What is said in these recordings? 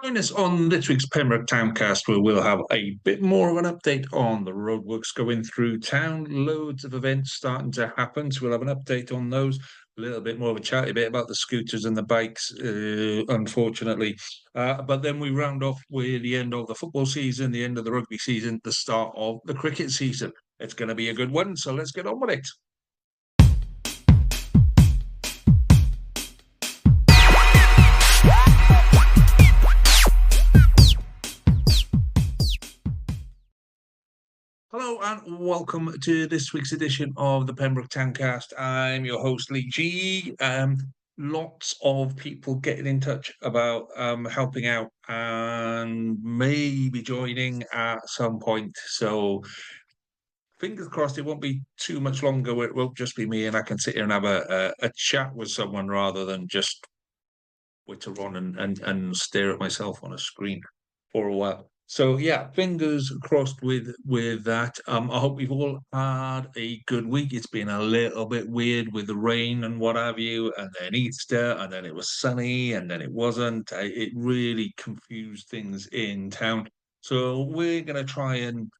Join us on this week's Pembroke Towncast, where we'll have a bit more of an update on the roadworks going through town. Loads of events starting to happen, so we'll have an update on those. A little bit more of a chatty bit about the scooters and the bikes, unfortunately. But then we round off with the end of the football season, the end of the rugby season, the start of the cricket season. It's going to be a good one, so let's get on with it. Hello and welcome to this week's edition of the Pembroke Towncast. I'm your host, Lee G. Lots of people getting in touch about helping out and maybe joining at some point. So fingers crossed it won't be too much longer where it won't just be me and I can sit here and have a chat with someone rather than just witter on and stare at myself on a screen for a while. So yeah, fingers crossed with that. I hope you've all had a good week. It's been a little bit weird with the rain and what have you, and then Easter, and then it was sunny, and then it wasn't. It really confused things in town. So we're gonna try and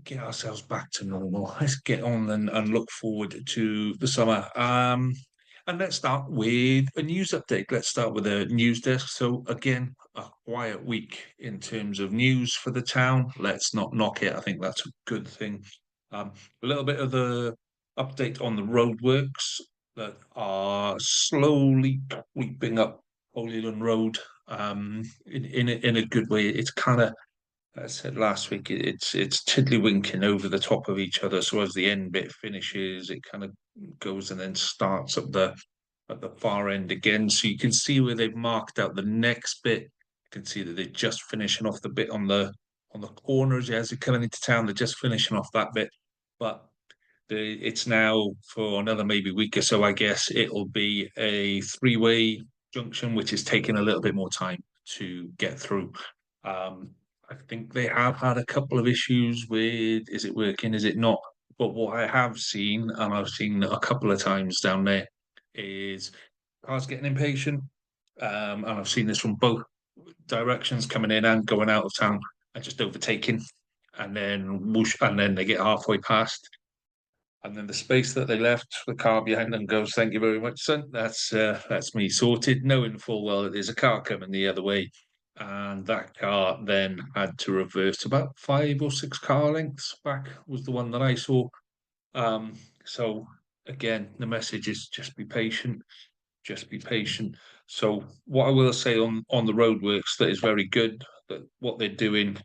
get ourselves back to normal. Let's get on and look forward to the summer. And let's start with a news update. Let's start with a news desk. So again, a quiet week in terms of news for the town. Let's not knock it. I think that's a good thing. A little bit of the update on the roadworks that are slowly creeping up Holyland Road in a good way. It's kind of, I said last week, it's tiddlywinking over the top of each other. So as the end bit finishes, it kind of goes and then starts at the far end again. So you can see where they've marked out the next bit. You can see that they're just finishing off the bit on the corners as they're coming into town. They're just finishing off that bit, but it's now for another maybe week or so. I guess it'll be a three-way junction, which is taking a little bit more time to get through. I think they have had a couple of issues with, is it working, is it not? But what I have seen, and I've seen a couple of times down there, is cars getting impatient. And I've seen this from both directions, coming in and going out of town, and just overtaking. And then whoosh, and then they get halfway past. And then the space that they left, the car behind them goes, "Thank you very much, son. That's me sorted," knowing full well that there's a car coming the other way. And that car then had to reverse about 5 or 6 car lengths back, was the one that I saw. So again, the message is just be patient, just be patient. So what I will say on the roadworks that is very good, that what they're doing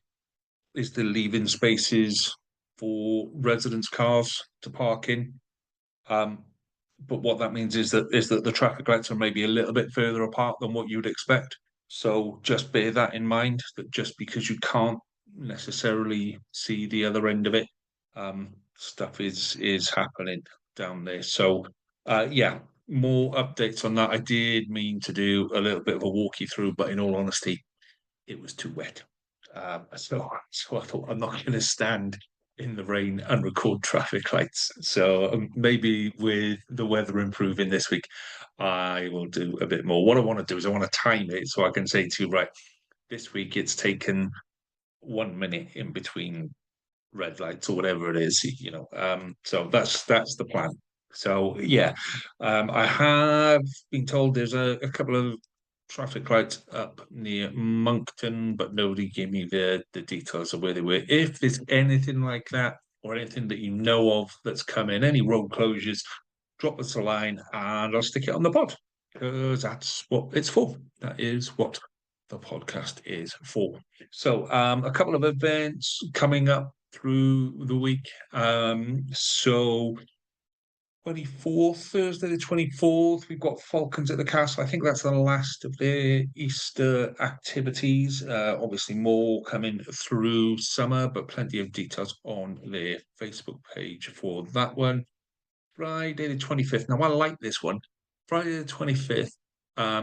is they're leaving spaces for residents' cars to park in. But what that means is that the traffic lights are maybe a little bit further apart than what you'd expect. So just bear that in mind, that just because you can't necessarily see the other end of it, stuff is happening down there. So yeah, more updates on that. I did mean to do a little bit of a walkie through, but in all honesty, it was too wet. So I thought I'm not going to stand in the rain and record traffic lights. So maybe with the weather improving this week, I will do a bit more. What I want to do is I want to time it so I can say to you, right, this week it's taken 1 minute in between red lights or whatever it is, you know. So that's the plan. So yeah, I have been told there's a couple of traffic lights up near Moncton, but nobody gave me the details of where they were. If there's anything like that or anything that you know of that's coming, any road closures, drop us a line and I'll stick it on the pod because that's what it's for. That is what the podcast is for. So a couple of events coming up through the week. So 24th, Thursday the 24th, we've got Falcons at the Castle. I think that's the last of their Easter activities. Obviously more coming through summer, but plenty of details on their Facebook page for that one. Friday the 25th. Now I like this one. Friday the 25th,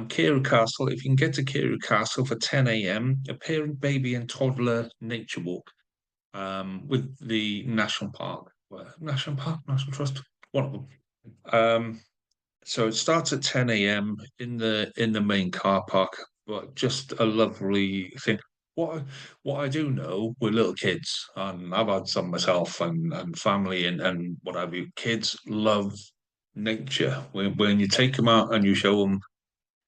Carew Castle. If you can get to Carew Castle for 10 a.m., a parent, baby, and toddler nature walk with the National Trust, one of them. So it starts at 10 a.m. in the main car park, but just a lovely thing. What I do know with little kids, and I've had some myself, and family, and what have you. Kids love nature. When you take them out and you show them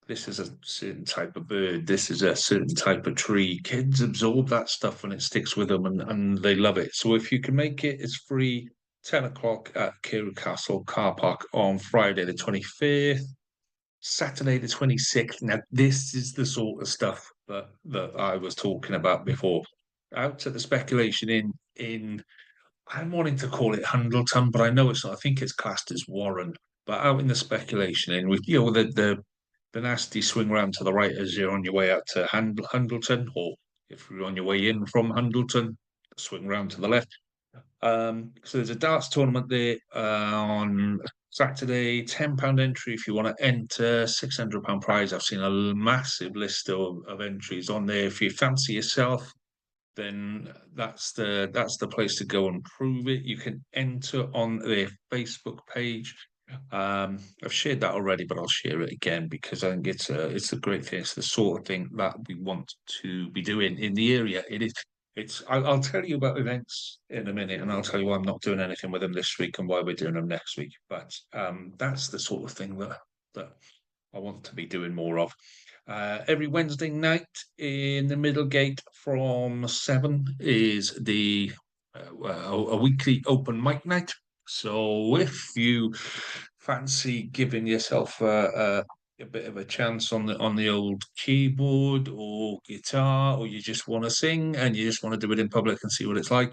this is a certain type of bird, this is a certain type of tree. Kids absorb that stuff and it sticks with them, and they love it. So if you can make it, it's free. 10 o'clock at Carew Castle car park on Friday the 25th, Saturday the 26th. Now, this is the sort of stuff that I was talking about before. Out to the speculation in I'm wanting to call it Hundleton, but I know it's not. I think it's classed as Warren. But out in the speculation in with the nasty swing round to the right as you're on your way out to Hundleton, or if you're on your way in from Hundleton, swing round to the left. So there's a darts tournament there on Saturday, £10 entry if you want to enter, £600 prize. I've seen a massive list of entries on there. If you fancy yourself, then that's the place to go and prove it. You can enter on their Facebook page. I've shared that already, but I'll share it again because I think it's a great thing. It's the sort of thing that we want to be doing in the area. It is. I'll tell you about events in a minute, and I'll tell you why I'm not doing anything with them this week and why we're doing them next week. But that's the sort of thing that I want to be doing more of. Every Wednesday night in the middle gate from 7 is a weekly open mic night. So if you fancy giving yourself a bit of a chance on the old keyboard or guitar, or you just want to sing and you just want to do it in public and see what it's like,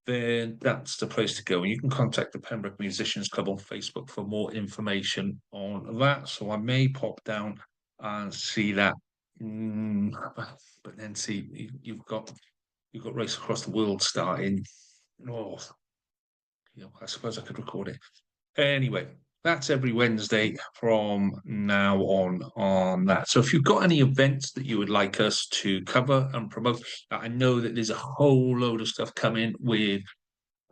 then that's the place to go. And you can contact the Pembroke Musicians Club on Facebook for more information on that. So I may pop down and see that. But then see you've got Race Across the World starting. Oh, I suppose I could record it. Anyway, that's every Wednesday from now on that. So if you've got any events that you would like us to cover and promote, I know that there's a whole load of stuff coming with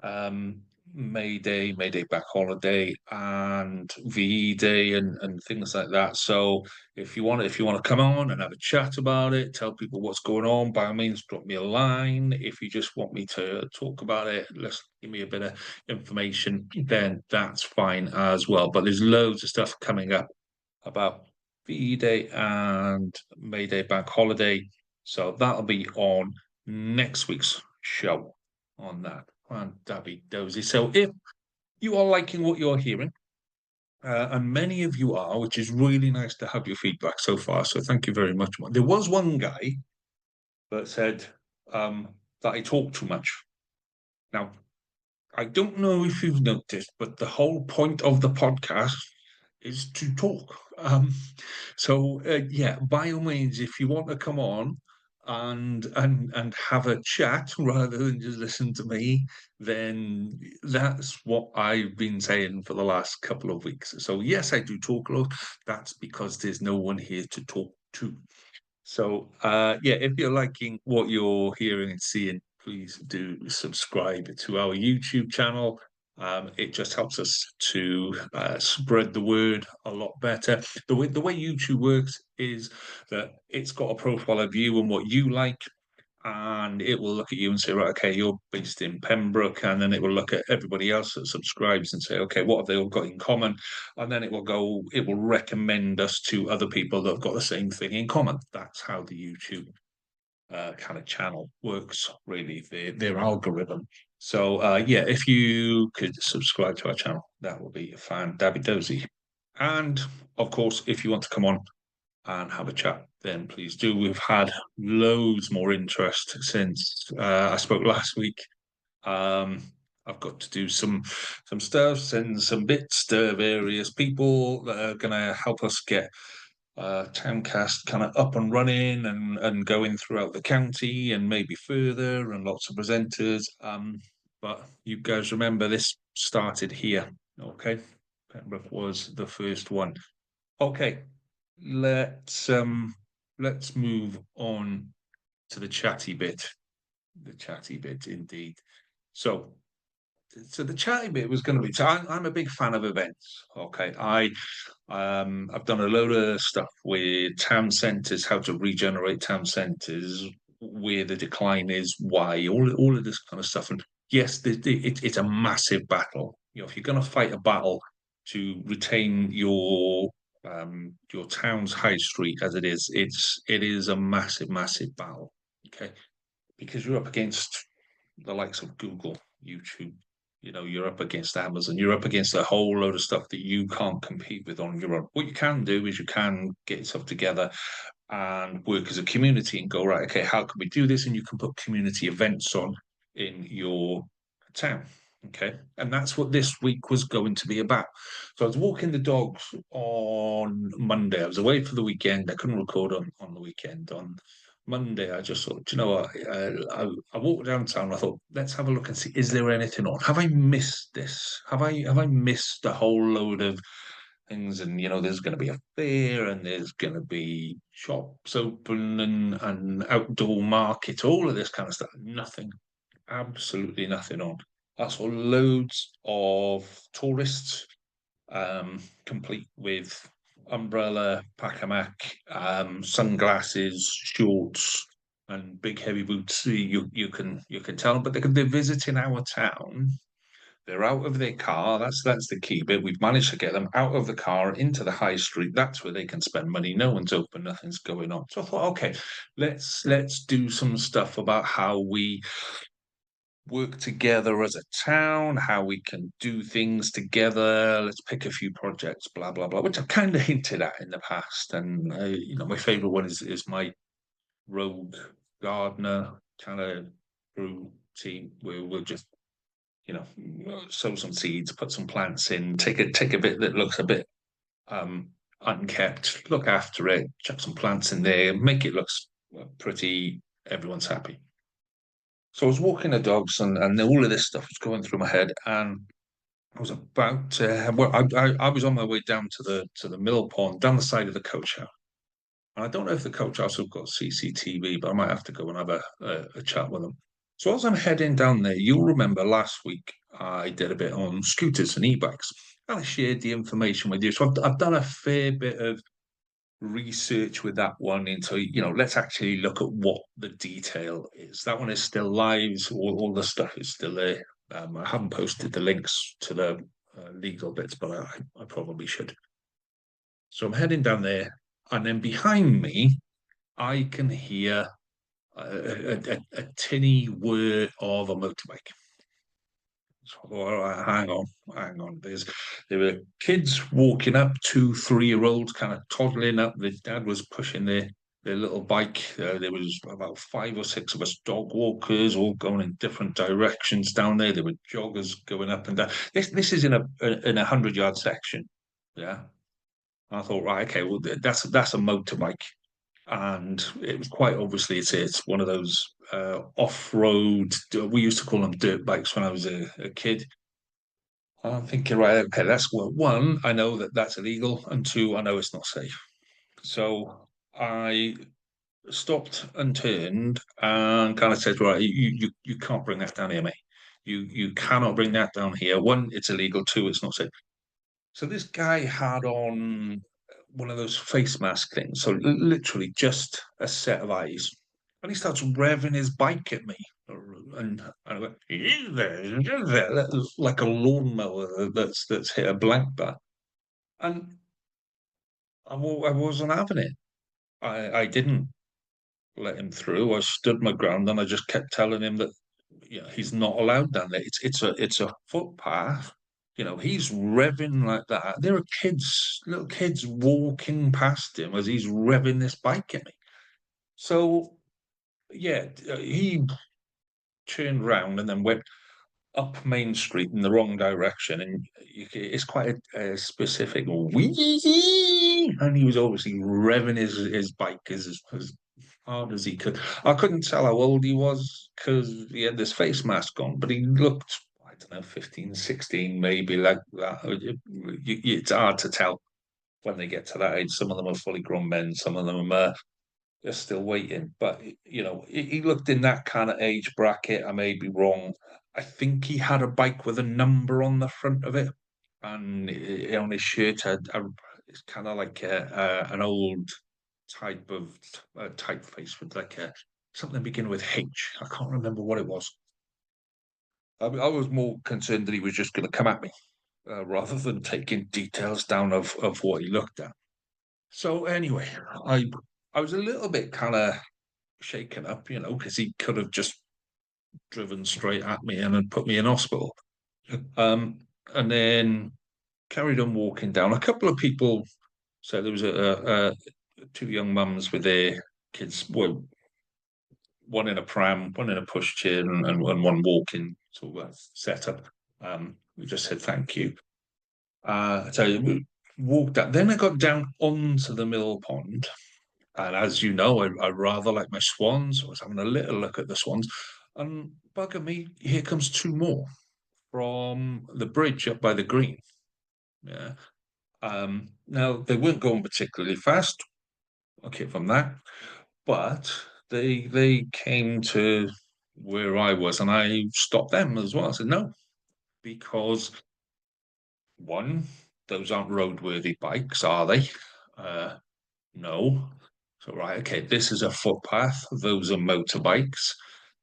um, May Day back holiday, and VE Day and things like that. So if you want to come on and have a chat about it, tell people what's going on, by all means, drop me a line. If you just want me to talk about it, let's give me a bit of information, then that's fine as well. But there's loads of stuff coming up about VE Day and May Day bank holiday. So that'll be on next week's show on that. And that'd be dozy. So if you are liking what you're hearing, and many of you are, which is really nice to have your feedback so far. So thank you very much. There was one guy that said that I talk too much. Now, I don't know if you've noticed, but the whole point of the podcast is to talk. Yeah, by all means, if you want to come on and have a chat rather than just listen to me, then that's what I've been saying for the last couple of weeks. So yes, I do talk a lot. That's because there's no one here to talk to. So, yeah, if you're liking what you're hearing and seeing, please do subscribe to our YouTube channel. It just helps us to spread the word a lot better. The way YouTube works is that it's got a profile of you and what you like, and it will look at you and say, right, okay, you're based in Pembroke, and then it will look at everybody else that subscribes and say, okay, what have they all got in common? And then it will recommend us to other people that have got the same thing in common. That's how the YouTube kind of channel works, really, their algorithm. So yeah, if you could subscribe to our channel, that would be fan dabby dozy. And of course, if you want to come on and have a chat, then please do. We've had loads more interest since I spoke last week. I've got to do some stuff, send some bits to various people that are going to help us get Towncast kind of up and running and going throughout the county and maybe further, and lots of presenters. But you guys remember this started here, okay? Pembroke was the first one. Okay, let's move on to the chatty bit. The chatty bit, indeed. So So the chatty bit was going to be. So I'm a big fan of events. Okay, I've done a load of stuff with town centres, how to regenerate town centres, where the decline is, why, all of this kind of stuff. And yes, it's a massive battle. You know, if you're going to fight a battle to retain your town's high street as it is, it is a massive, massive battle. Okay, because you're up against the likes of Google, YouTube. You know, you're up against Amazon. You're up against a whole load of stuff that you can't compete with on your own. What you can do is you can get yourself together and work as a community and go, right, okay, how can we do this? And you can put community events on in your town. Okay. And that's what this week was going to be about. So I was walking the dogs on Monday. I was away for the weekend. I couldn't record on the weekend. On Monday, I just thought, do you know what? I walked downtown. I thought, let's have a look and see, is there anything on? Have I missed this? Have I missed a whole load of things? And you know, there's going to be a fair, and there's going to be shops open, and outdoor market, all of this kind of stuff. Nothing, absolutely nothing on. I saw loads of tourists, complete with umbrella, pack-a-mac, sunglasses, shorts, and big heavy boots. You can tell them, but they're visiting our town. They're out of their car. That's the key bit. We've managed to get them out of the car into the high street. That's where they can spend money. No one's open, nothing's going on. So I thought, okay, let's do some stuff about how we work together as a town, how we can do things together. Let's pick a few projects, blah blah blah, which I've kind of hinted at in the past. And you know, my favorite one is my rogue gardener kind of crew team, where we'll just you know sow some seeds, put some plants in, take a bit that looks a bit um unkept, look after it, chuck some plants in there, make it look pretty. Everyone's happy. So I was walking the dogs, and all of this stuff was going through my head, and I was about to, well, I was on my way down to the mill pond down the side of the coach house. And I don't know if the coach house have got CCTV, but I might have to go and have a chat with them. So as I'm heading down there, you'll remember last week I did a bit on scooters and e-bikes. And I shared the information with you. So I've done a fair bit of research with that one into, you know, let's actually look at what the detail is. That one is still live, so all the stuff is still there. I haven't posted the links to the legal bits, but I probably should. So I'm heading down there, and then behind me, I can hear a tinny whir of a motorbike. So, all right, hang on. There were kids walking up, 2, 3-year-olds, kind of toddling up. The dad was pushing their little bike. There was about 5 or 6 of us dog walkers, all going in different directions down there. There were joggers going up and down. This is in a 100-yard section. Yeah. I thought, right, okay, well that's a motorbike, and it was quite obviously it's one of those off-road. We used to call them dirt bikes when I was a kid. I'm thinking, right, okay, that's well, one, I know that that's illegal, and two, I know it's not safe. So I stopped and turned and kind of said, right, you can't bring that down here, mate. You cannot bring that down here. One, it's illegal. Two, it's not safe. So this guy had on one of those face mask things, so literally just a set of eyes, and he starts revving his bike at me, and I went, like a lawnmower that's hit a blank bar, and I wasn't having it. I didn't let him through. I stood my ground, and I just kept telling him that he's not allowed down there. It's a footpath. You know, he's revving like that. There are kids, little kids walking past him as he's revving this bike at me. So yeah, he turned round and then went up Main Street in the wrong direction, and it's quite a specific wee, and he was obviously revving his bike as hard as he could. I couldn't tell how old he was because he had this face mask on, but he looked, I don't know, 15, 16, maybe like that. It's hard to tell when they get to that age. Some of them are fully grown men, some of them are they're still waiting. But he looked in that kind of age bracket. I may be wrong. I think he had a bike with a number on the front of it, and on his shirt it's kind of like an old type of typeface with like a something beginning with H. I can't remember what it was. I was more concerned that he was just going to come at me rather than taking details down of what he looked at. So anyway, I I was a little bit kind of shaken up, because he could have just driven straight at me and had put me in hospital. Um, and then carried on walking down. A couple of people said there was two young mums with their kids, well, one in a pram, one in a pushchair, and one walking sort of setup. We just said thank you. So we walked up. Then I got down onto the mill pond. And as you know, I rather like my swans. I was having a little look at the swans. And bugger me, here comes two more from the bridge up by the green. Yeah. Now they weren't going particularly fast. Okay, from that, but they came to where I was, and I stopped them as well. I said no, because one, those aren't roadworthy bikes, are they? Uh, no. So, right, okay, this is a footpath. Those are motorbikes.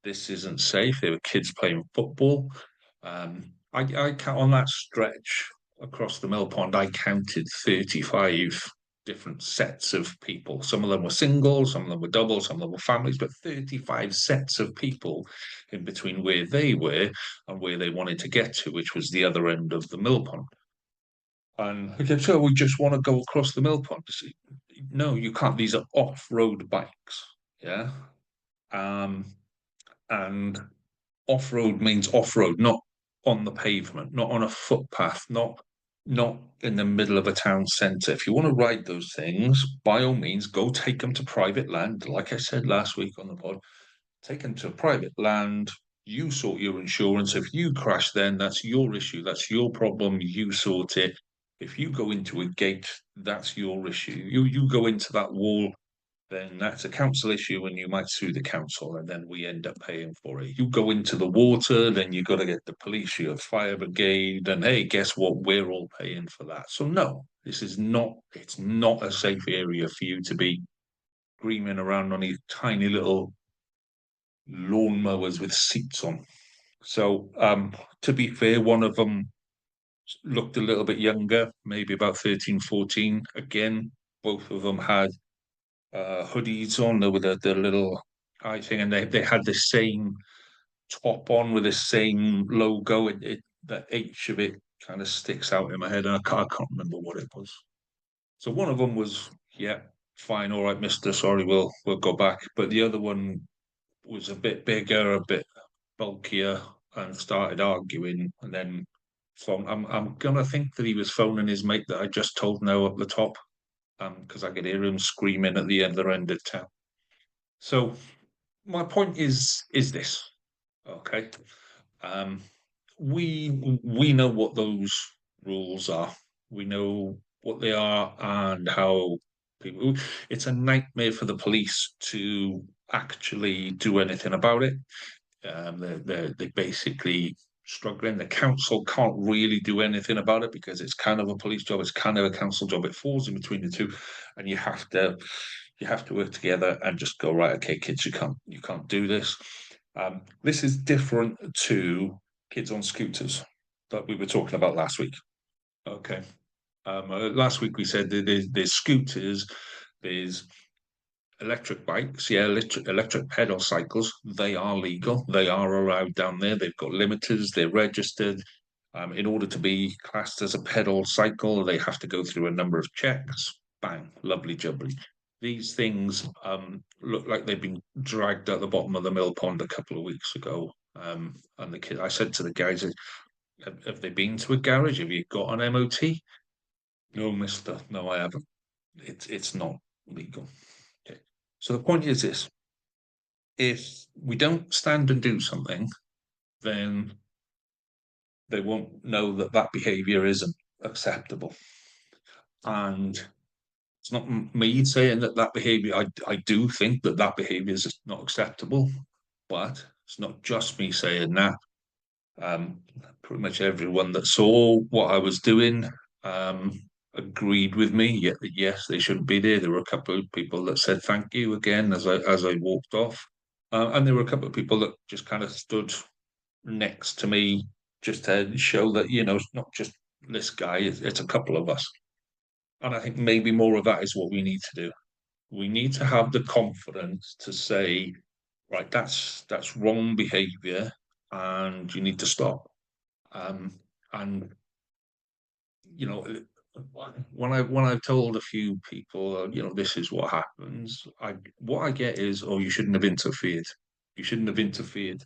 This isn't safe. There were kids playing football. I count on that stretch across the mill pond. I counted 35 different sets of people. Some of them were single, some of them were double, some of them were families, but 35 sets of people in between where they were and where they wanted to get to, which was the other end of the mill pond. And okay, so we just want to go across the mill pond. No, you can't. These are off-road bikes. Yeah. Um, and off-road means off-road, not on the pavement, not on a footpath, not in the middle of a town centre. If you want to ride those things, by all means, go take them to private land. Like I said last week on the pod, take them to private land. You sort your insurance. If you crash, then that's your issue. That's your problem. You sort it. If you go into a gate, that's your issue. You go into that wall, then that's a council issue and you might sue the council and then we end up paying for it. You go into the water, then you got to get the police, your fire brigade, and hey, guess what? We're all paying for that. So no, it's not a safe area for you to be screaming around on these tiny little lawnmowers with seats on. So to be fair, one of them looked a little bit younger, maybe about 13, 14. Again, both of them had hoodies on with the little eye thing, and they had the same top on with the same logo. The H of it kind of sticks out in my head, and I can't remember what it was. So one of them was, yeah, fine, all right, Mister. Sorry, we'll go back. But the other one was a bit bigger, a bit bulkier, and started arguing. And then I'm gonna think that he was phoning his mate that I just told no up the top, because I could hear him screaming at the other end of town. So my point is this, okay? Um, we know what those rules are. We know what they are and how people. It's a nightmare for the police to actually do anything about it. They're basically struggling. The council can't really do anything about it because it's kind of a police job. It's kind of a council job. It falls in between the two, and you have to work together and just go right. Okay, kids, you can't do this. This is different to kids on scooters that we were talking about last week. Okay. Last week we said that there's scooters, there's electric bikes, yeah, electric pedal cycles. They are legal. They are allowed down there. They've got limiters. They're registered. In order to be classed as a pedal cycle, they have to go through a number of checks. Bang, lovely jubbly. These things look like they've been dragged at the bottom of the mill pond a couple of weeks ago. And I said to the guys, have they been to a garage? Have you got an MOT? No, mister. No, I haven't. It's not legal. Okay. So the point is this: if we don't stand and do something, then they won't know that that behaviour isn't acceptable. And It's not me saying that that behavior, I do think that that behavior is not acceptable, but it's not just me saying that. Um, Pretty much everyone that saw what I was doing um, agreed with me. Yet, yes, they shouldn't be there. There were a couple of people that said thank you again as I walked off, and there were a couple of people that just kind of stood next to me just to show that it's not just this guy; it's a couple of us. And I think maybe more of that is what we need to do. We need to have the confidence to say, right, that's wrong behavior, and you need to stop. And you know, when I've told a few people, this is what happens. What I get is, oh, you shouldn't have interfered. You shouldn't have interfered.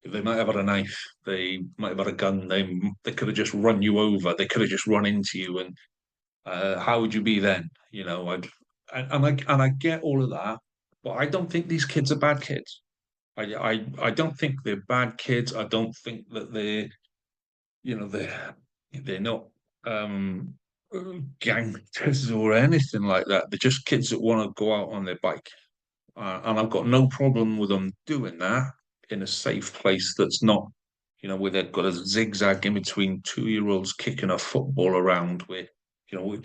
They might have had a knife. They might have had a gun. They could have just run you over. They could have just run into you. And how would you be then? And I get all of that, but I don't think these kids are bad kids. I don't think they're bad kids. I don't think that they're not um gangsters or anything like that. They're just kids that want to go out on their bike. And I've got no problem with them doing that in a safe place that's not, where they've got a zigzag in between 2-year-olds kicking a football around.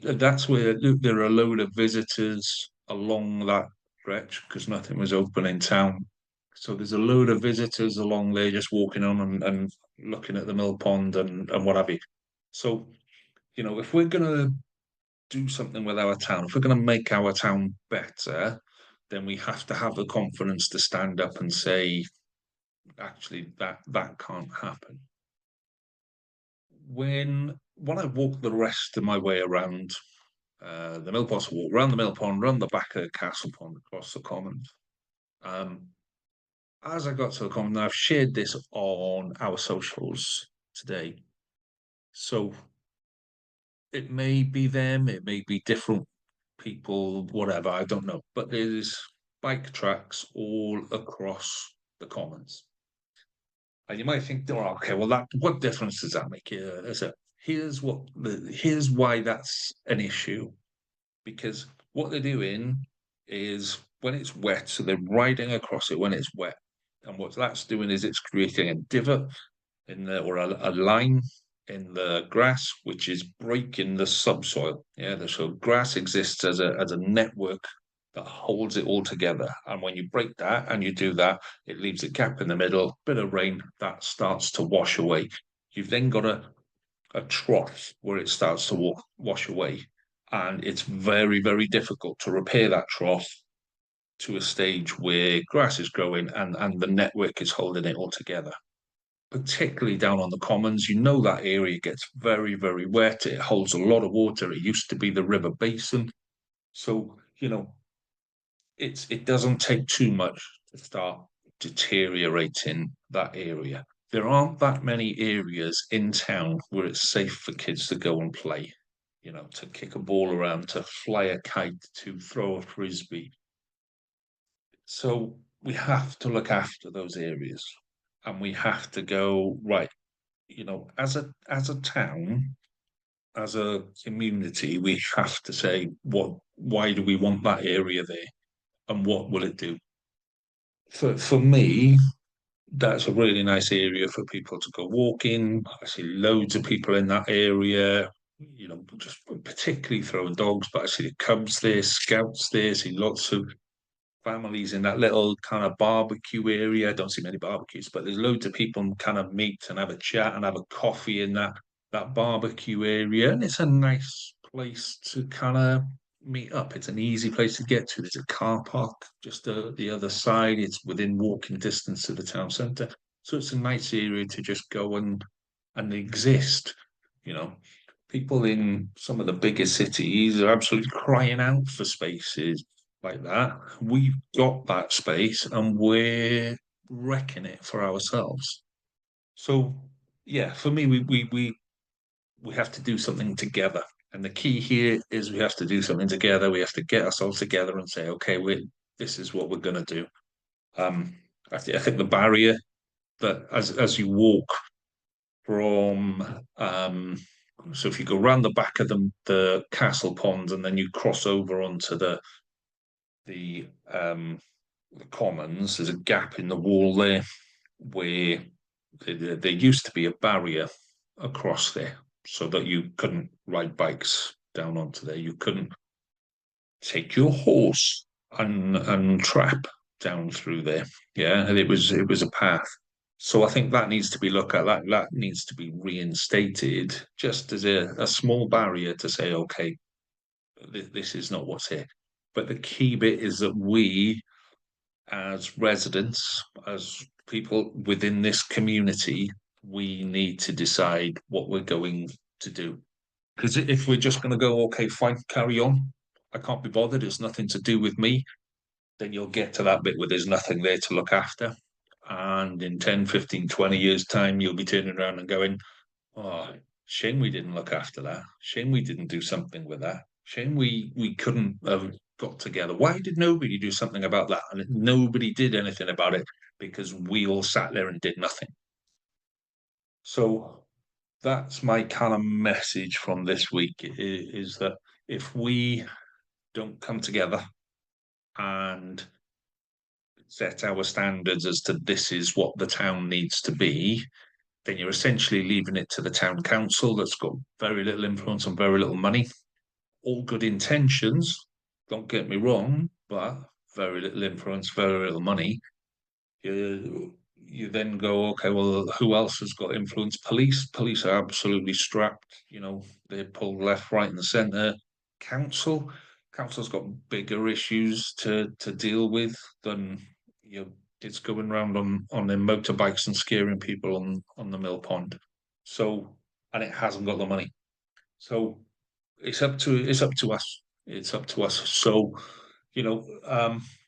That's where there are a load of visitors along that stretch because nothing was open in town. So there's a load of visitors along there just walking on and looking at the mill pond and what have you. So, if we're going to do something with our town, if we're going to make our town better, then we have to have the confidence to stand up and say, actually, that can't happen. When I walk the rest of my way around the mill pond, walk around the mill pond, run the back of the castle pond across the common. Um, as I got to the common, I've shared this on our socials today. So it may be them, it may be different people, whatever, I don't know. But there's bike tracks all across the commons. And you might think, oh, okay, well, that what difference does that make? Is it? Here's why that's an issue. Because what they're doing is when it's wet, so they're riding across it when it's wet. And what that's doing is it's creating a divot or a line in the grass, which is breaking the subsoil. Yeah, so grass exists as a network that holds it all together. And when you break that and you do that, it leaves a gap in the middle, bit of rain that starts to wash away. You've then got a trough where it starts to wash away. And it's very, very difficult to repair that trough to a stage where grass is growing and the network is holding it all together, particularly down on the commons. That area gets very, very wet. It holds a lot of water. It used to be the river basin. So, it doesn't take too much to start deteriorating that area. There aren't that many areas in town where it's safe for kids to go and play, to kick a ball around, to fly a kite, to throw a frisbee. So we have to look after those areas and we have to go, right, as a town, as a community, we have to say why do we want that area there, and what will it do? For me, that's a really nice area for people to go walking. I see loads of people in that area. Just particularly throwing dogs, but I see the cubs there, scouts there. I see lots of families in that little kind of barbecue area. I don't see many barbecues, but there's loads of people kind of meet and have a chat and have a coffee in that barbecue area. And it's a nice place to kind of meet up. It's an easy place to get to. There's a car park just the other side. It's within walking distance to the town centre. So it's a nice area to just go and exist. You know, People in some of the bigger cities are absolutely crying out for spaces like that. We've got that space and we're wrecking it for ourselves. So yeah, for me, we have to do something together. And the key here is we have to do something together. We have to get ourselves together and say, okay, this is what we're going to do. Um, I think the barrier that as you walk from So if you go round the back of the castle pond and then you cross over onto the the commons, there's a gap in the wall there where there used to be a barrier across there so that you couldn't ride bikes down onto there. You couldn't take your horse and trap down through there. Yeah, and it was a path. So I think that needs to be looked at. That needs to be reinstated, just as a small barrier to say, okay, this is not what's here. But the key bit is that we, as residents, as people within this community, we need to decide what we're going to do. Because if we're just going to go, okay, fine, carry on, I can't be bothered, it's nothing to do with me, then you'll get to that bit where there's nothing there to look after. And in 10, 15, 20 years' time, you'll be turning around and going, oh, shame we didn't look after that. Shame we didn't do something with that. Shame we couldn't have got together. Why did nobody do something about that? And nobody did anything about it because we all sat there and did nothing. So that's my kind of message from this week is that if we don't come together and set our standards as to this is what the town needs to be, then you're essentially leaving it to the town council that's got very little influence and very little money. All good intentions, don't get me wrong, but very little influence, very little money. You then go, okay, well, who else has got influence? Police are absolutely strapped. They're pulled left, right, and the centre. Council, council's got bigger issues to deal with than kids going around on their motorbikes and scaring people on the mill pond. So, and it hasn't got the money. So it's up to us. It's up to us. So,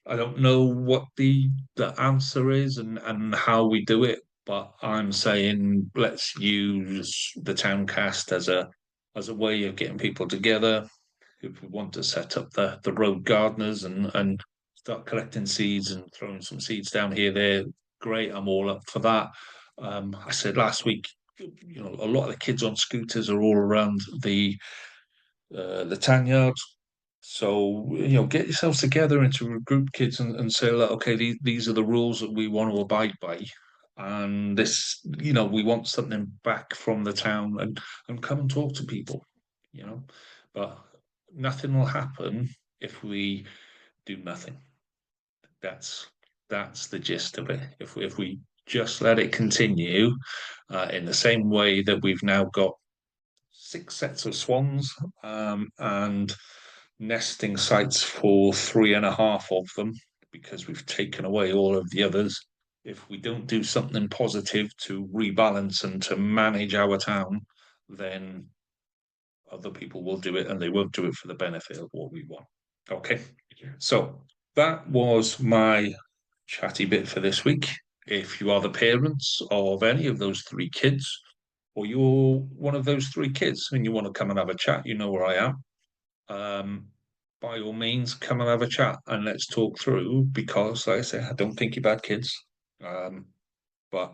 I don't know what the answer is and how we do it, but I'm saying let's use the town cast as a way of getting people together. If we want to set up the road gardeners and start collecting seeds and throwing some seeds down here, there, great. I'm all up for that. I said last week, a lot of the kids on scooters are all around the tan yard. So, get yourselves together into a group, kids, and say, look, okay, these are the rules that we want to abide by. And this, we want something back from the town and come and talk to people, you know. But nothing will happen if we do nothing. That's that's the gist of it. If we just let it continue in the same way that we've now got six sets of swans and nesting sites for three and a half of them because we've taken away all of the others. If we don't do something positive to rebalance and to manage our town, then other people will do it and they won't do it for the benefit of what we want. Okay. So that was my chatty bit for this week. If you are the parents of any of those three kids, or you're one of those three kids and you want to come and have a chat, you know where I am. By all means, come and have a chat and let's talk through because, like I say, I don't think you're bad kids. But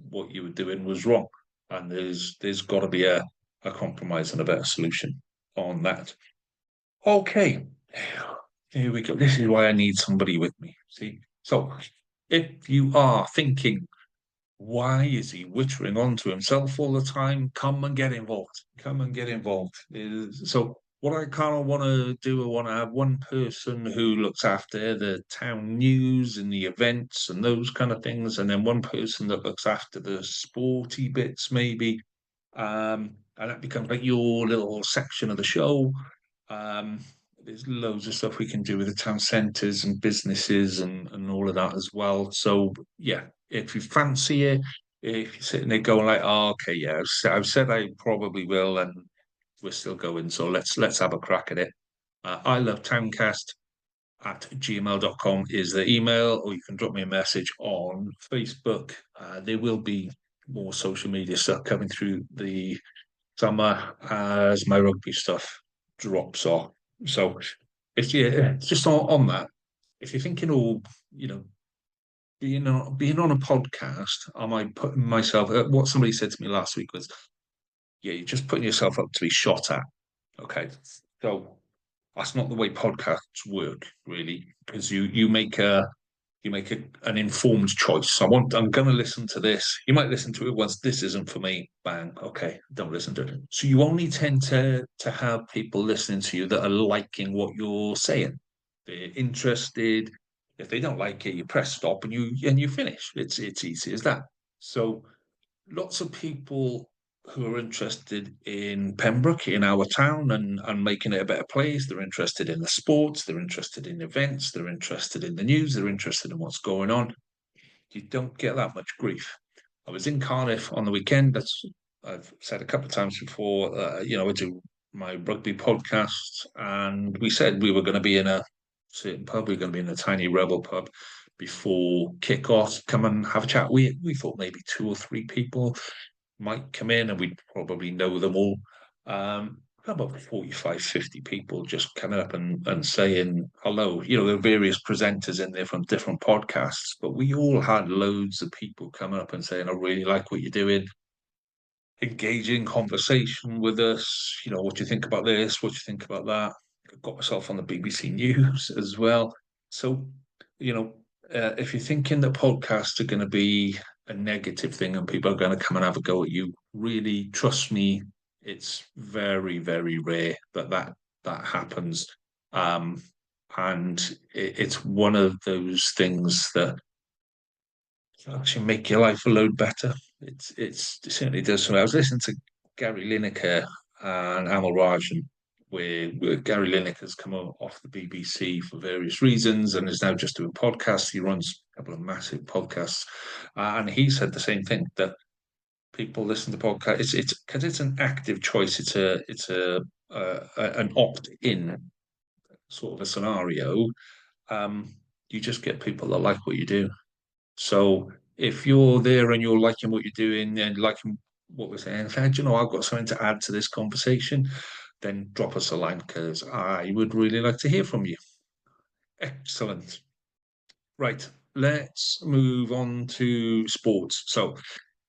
what you were doing was wrong. And there's got to be a compromise and a better solution on that. Okay, here we go. This is why I need somebody with me. See, so if you are thinking, why is he wittering on to himself all the time? Come and get involved. Come and get involved. So what I kind of want to do, I want to have one person who looks after the town news and the events and those kind of things, and then one person that looks after the sporty bits, maybe. And that becomes like your little section of the show. Um, there's loads of stuff we can do with the town centres and businesses and all of that as well. So yeah, if you fancy it, if you're sitting there going like, oh, okay, yeah, I've said I probably will, and we're still going, so let's have a crack at it. I love Towncast at gmail.com is the email, or you can drop me a message on Facebook. There will be more social media stuff coming through the summer as my rugby stuff drops off. So if you just on that, if you're thinking, oh, you know, being on a podcast, am I putting myself? What somebody said to me last week was, yeah, you're just putting yourself up to be shot at. Okay, so that's not the way podcasts work, really, because you make an informed choice. I'm going to listen to this. You might listen to it once. This isn't for me. Bang. Okay, don't listen to it. So you only tend to have people listening to you that are liking what you're saying. They're interested. If they don't like it, you press stop and you finish. It's easy as that. So lots of people who are interested in Pembroke, in our town, and making it a better place. They're interested in the sports, they're interested in events, they're interested in the news, they're interested in what's going on. You don't get that much grief. I was in Cardiff on the weekend. That's I've said a couple of times before. I do my rugby podcast, and we said we were going to be in a certain pub. We are going to be in a tiny rebel pub before kick-off. Come and have a chat. We thought maybe two or three people might come in and we'd probably know them all. About 45, 50 people just coming up and saying hello. There are various presenters in there from different podcasts, but we all had loads of people coming up and saying, I really like what you're doing, engaging conversation with us. What do you think about this? What do you think about that? I got myself on the BBC News as well. So, you know, if you're thinking that podcasts are going to be a negative thing and people are going to come and have a go at you, really trust me, it's very, very rare that happens. Um, and it's one of those things that actually make your life a load better. It certainly does. So I was listening to Gary Lineker and Amal Rajan, where Gary Lineker's come off the BBC for various reasons and is now just doing podcasts. He runs a couple of massive podcasts, and he said the same thing that people listen to podcasts. It's because it's an active choice. An opt in sort of a scenario. Um, you just get people that like what you do. So if you're there and you're liking what you're doing and liking what we're saying, I've got something to add to this conversation, then drop us a line because I would really like to hear from you. Excellent. Right, let's move on to sports. So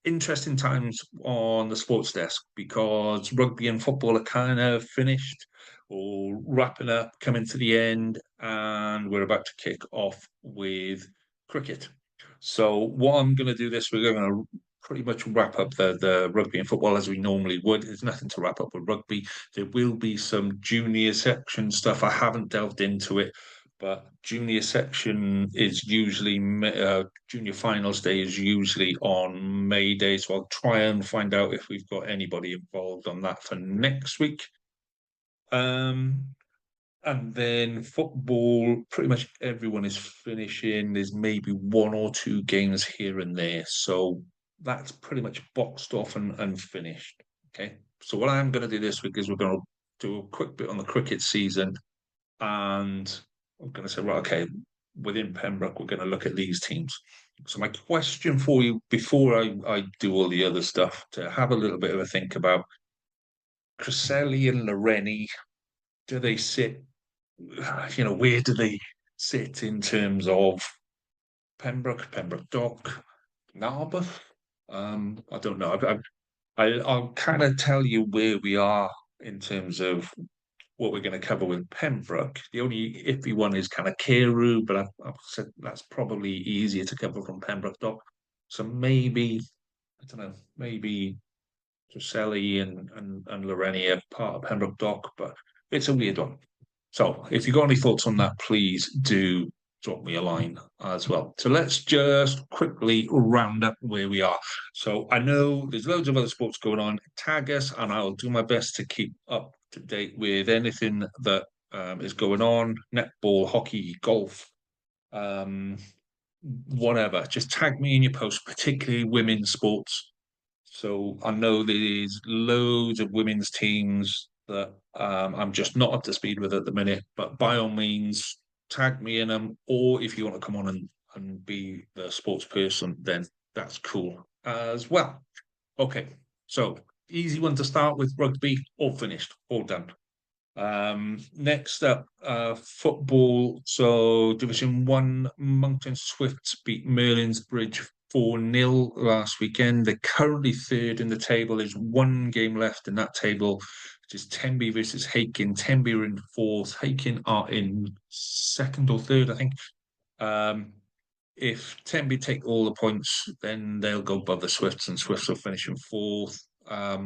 interesting times on the sports desk because rugby and football are kind of finished or wrapping up, coming to the end, and we're about to kick off with cricket. So what I'm going to do this, we're going to pretty much wrap up the rugby and football as we normally would. There's nothing to wrap up with rugby. There will be some junior section stuff. I haven't delved into it, but junior section is usually junior finals day is usually on May Day. So I'll try and find out if we've got anybody involved on that for next week. And then football, pretty much everyone is finishing. There's maybe one or two games here and there. So that's pretty much boxed off and finished. Okay. So what I'm going to do this week is we're going to do a quick bit on the cricket season. And I'm going to say, right, okay, within Pembroke, we're going to look at these teams. So my question for you before I do all the other stuff, to have a little bit of a think about Cresselli and Loreni, do they sit, where do they sit in terms of Pembroke Dock, Narberth? I don't know. I'll kind of tell you where we are in terms of what we're going to cover with Pembroke. The only iffy one is kind of Carew, but I've said that's probably easier to cover from Pembroke Dock. So maybe, I don't know, maybe Druselli and Lorenia part of Pembroke Dock, but it's a weird one. So if you've got any thoughts on that, please do drop me a line as well. So let's just quickly round up where we are. So I know there's loads of other sports going on. Tag us, and I'll do my best to keep up to date with anything that is going on. Netball, hockey, golf, um, whatever. Just tag me in your post, particularly women's sports. So I know there's loads of women's teams that I'm just not up to speed with at the minute, but by all means, tag me in them. Or if you want to come on and be the sports person, then that's cool as well. Okay, so easy one to start with rugby, all finished, all done. Next up, football. So Division 1, Monkton Swifts beat Merlin's Bridge 4-0 last weekend. They're currently third in the table. There's one game left in that table, which is Tenby versus Hakin. Tenby are in fourth. Hakin are in second or third, I think. Um, if Tenby take all the points, then they'll go above the Swifts, and Swifts will finish in fourth. I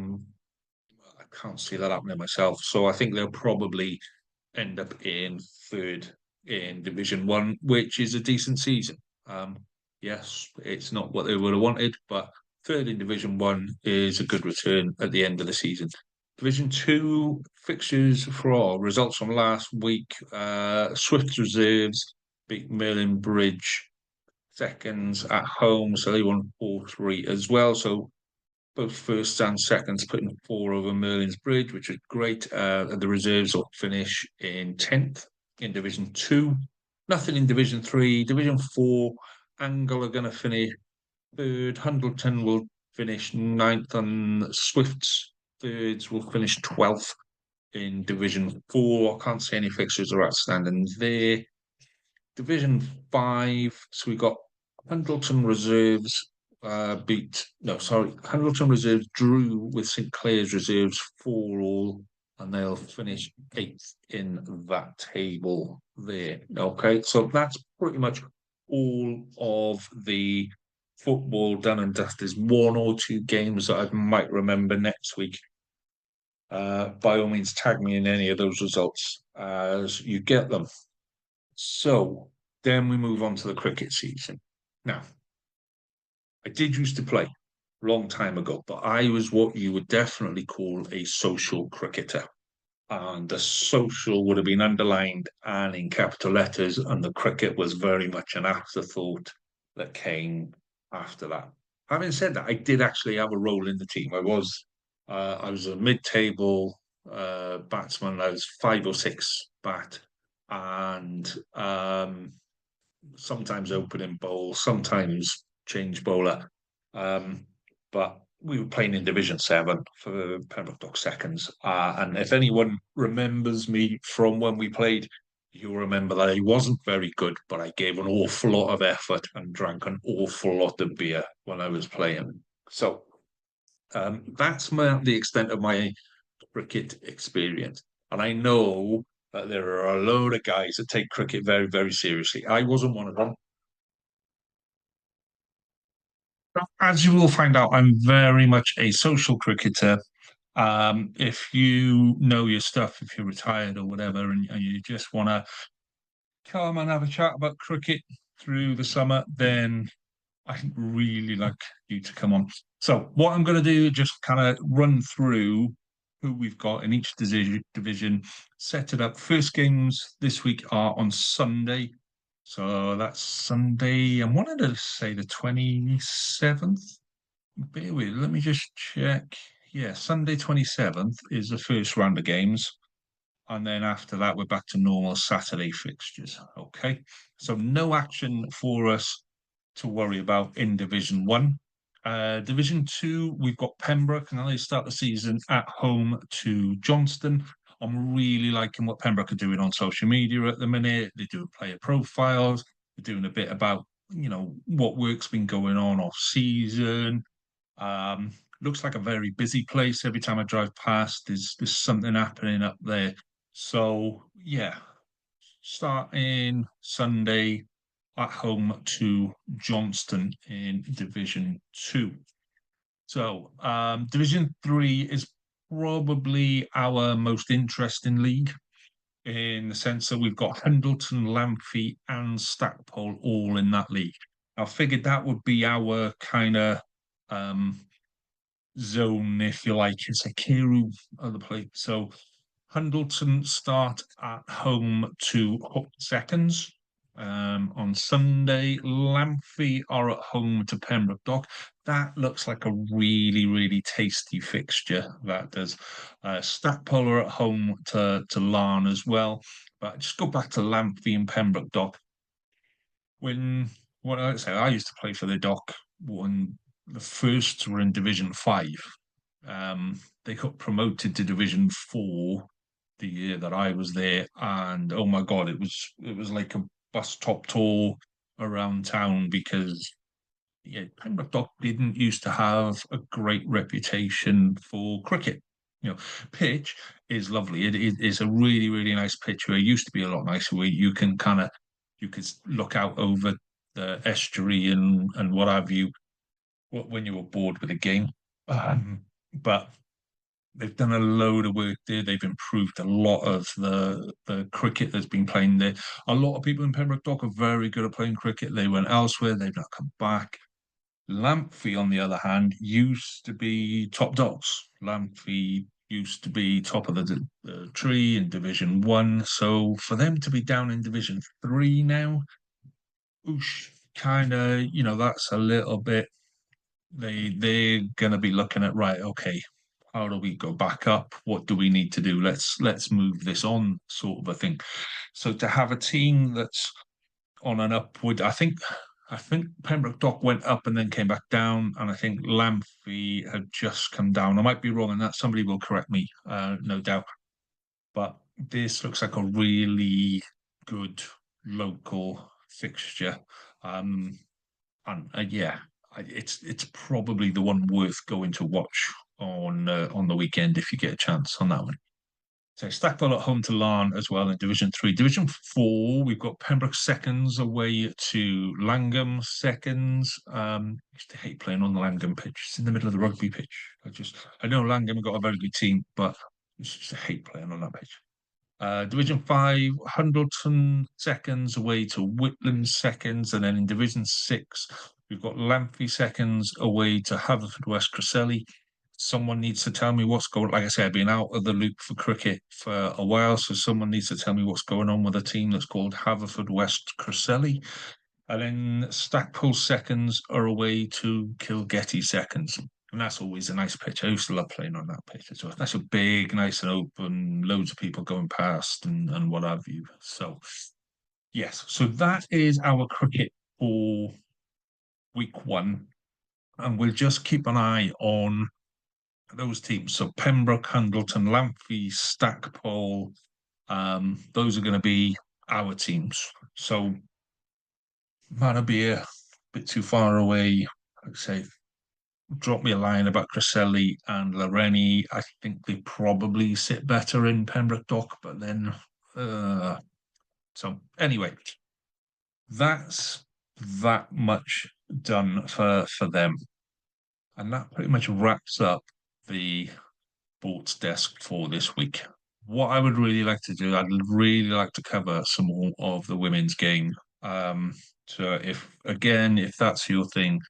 can't see that happening myself, so I think they'll probably end up in third in Division One, which is a decent season. Um, yes, it's not what they would have wanted, but third in Division One is a good return at the end of the season. Division Two fixtures for all results from last week. Swift Reserves beat Merlin Bridge seconds at home, so they won 4-3 as well. So both first and seconds putting four over Merlin's Bridge, which is great. The reserves will finish in 10th in Division 2. Nothing in Division 3. Division 4, Angle are going to finish third. Hundleton will finish ninth, and Swifts thirds will finish 12th in Division 4. I can't see any fixtures are outstanding there. Division 5, so we got Hundleton Reserves Hundleton Reserves drew with St Clair's Reserves 4-all, and they'll finish eighth in that table there. Okay, so that's pretty much all of the football done and dusted. There's one or two games that I might remember next week. By all means, tag me in any of those results as you get them. So then we move on to the cricket season. Now, I did used to play a long time ago, but I was what you would definitely call a social cricketer. And the social would have been underlined and in capital letters, and the cricket was very much an afterthought that came after that. Having said that, I did actually have a role in the team. I was a mid-table batsman. I was 5 or 6 bat, and sometimes opening bowl, sometimes change bowler. But we were playing in Division 7 for Pembroke Dock Seconds. And if anyone remembers me from when we played, you'll remember that I wasn't very good, but I gave an awful lot of effort and drank an awful lot of beer when I was playing. So that's the extent of my cricket experience. And I know that there are a load of guys that take cricket very, very seriously. I wasn't one of them. As you will find out, I'm very much a social cricketer. If you know your stuff, if you're retired or whatever, and you just want to come and have a chat about cricket through the summer, then I really like you to come on. So what I'm going to do, just kind of run through who we've got in each division, set it up. First games this week are on Sunday. So that's Sunday. I wanted to say the 27th. Bear with, let me just check. Yeah, Sunday 27th is the first round of games. And then after that, we're back to normal Saturday fixtures. Okay. So no action for us to worry about in Division 1. Division 2, we've got Pembroke, and they start the season at home to Johnston. I'm really liking what Pembroke are doing on social media at the minute. They do player profiles. They're doing a bit about, what work's been going on off season. Looks like a very busy place. Every time I drive past, there's something happening up there. So yeah, starting Sunday at home to Johnston in Division 2. So Division 3 is probably our most interesting league in the sense that we've got Hundleton, Lamphey, and Stackpole all in that league. I figured that would be our kind of um, zone, if you like. It's a Carew other place. So Hundleton start at home to Hook Seconds on Sunday. Lamphey are at home to Pembroke Dock. That looks like a really, really tasty fixture. That does. Stackpole are at home to Larne as well. But just go back to Lamphey and Pembroke Dock. What I say, I used to play for the Dock when the firsts were in Division 5. They got promoted to Division 4 the year that I was there, and oh my God, it was like a bus top tour around town because yeah, Pembroke Dock didn't used to have a great reputation for cricket. You know, pitch is lovely. It is a really, really nice pitch where it used to be a lot nicer where you can kind of you could look out over the estuary and what have you when you were bored with a game. But they've done a load of work there. They've improved a lot of the cricket that's been playing there. A lot of people in Pembroke Dock are very good at playing cricket. They went elsewhere. They've not come back. Lamphey, on the other hand, used to be top dogs. Lamphey used to be top of the tree in Division One. So for them to be down in Division Three now, oosh, kind of, that's a little bit. They're gonna be looking at, right. Okay, how do we go back up? What do we need to do? Let's move this on, sort of a thing. So to have a team that's on an upward. I think Pembroke Dock went up and then came back down, and I think Lamphey had just come down. I might be wrong, and that somebody will correct me, no doubt. But this looks like a really good local fixture, and yeah, it's probably the one worth going to watch on the weekend if you get a chance on that one. So Stackpole at home to Larne as well in Division 3. Division 4, we've got Pembroke seconds away to Langham seconds. I used to hate playing on the Langham pitch. It's in the middle of the rugby pitch. I know Langham have got a very good team, but I used to hate playing on that pitch. Division 5, Hundleton seconds away to Whitland seconds. And then in Division 6, we've got Lamphey seconds away to Haverfordwest Cresseli. Someone needs to tell me what's going. Like I said, I've been out of the loop for cricket for a while, so someone needs to tell me what's going on with a team that's called Haverfordwest Cresseli. And then Stackpole seconds are away to Kilgetty seconds. And that's always a nice pitch. I used to love playing on that pitch as well. That's a big, nice and open, loads of people going past and what have you. So, yes, so that is our cricket for week one. And we'll just keep an eye on those teams. So Pembroke, Hundleton, Lamphey, Stackpole, those are going to be our teams. So might be a bit too far away. I'd say drop me a line about Cresseli and Loreni. I think they probably sit better in Pembroke Dock, but then so anyway, that's that much done for them. And that pretty much wraps up the sports desk for this week. What I would really like to do, I'd really like to cover some more of the women's game. So if that's your thing,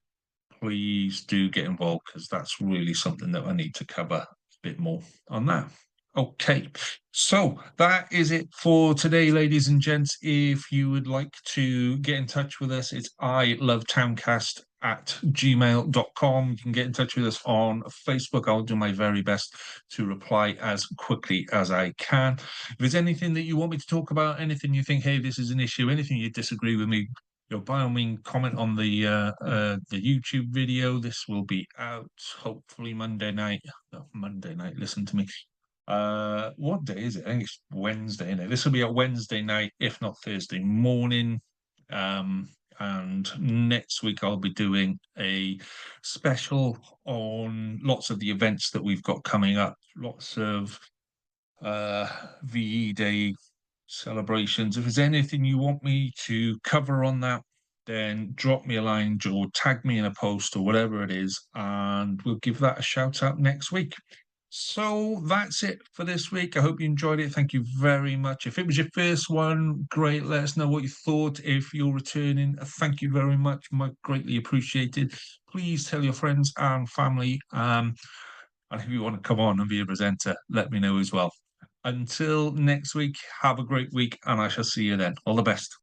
please do get involved because that's really something that I need to cover a bit more on that. Okay, so that is it for today, ladies and gents. If you would like to get in touch with us, it's ilovetowncast@gmail.com. You can get in touch with us on Facebook. I'll do my very best to reply as quickly as I can. If there's anything that you want me to talk about, anything you think, hey, this is an issue, anything you disagree with me, by all means, comment on the YouTube video. This will be out hopefully Monday night. No, Monday night. Listen to me. What day is it? I think it's Wednesday. This will be a Wednesday night, if not Thursday morning. And next week I'll be doing a special on lots of the events that we've got coming up. Lots of VE Day celebrations. If there's anything you want me to cover on that, then drop me a line or tag me in a post or whatever it is, and we'll give that a shout out next week. So that's it for this week. I hope you enjoyed it. Thank you very much. If it was your first one, great. Let us know what you thought. If you're returning, thank you very much. Much greatly appreciated. Please tell your friends and family. And if you want to come on and be a presenter, let me know as well. Until next week, have a great week, and I shall see you then. All the best.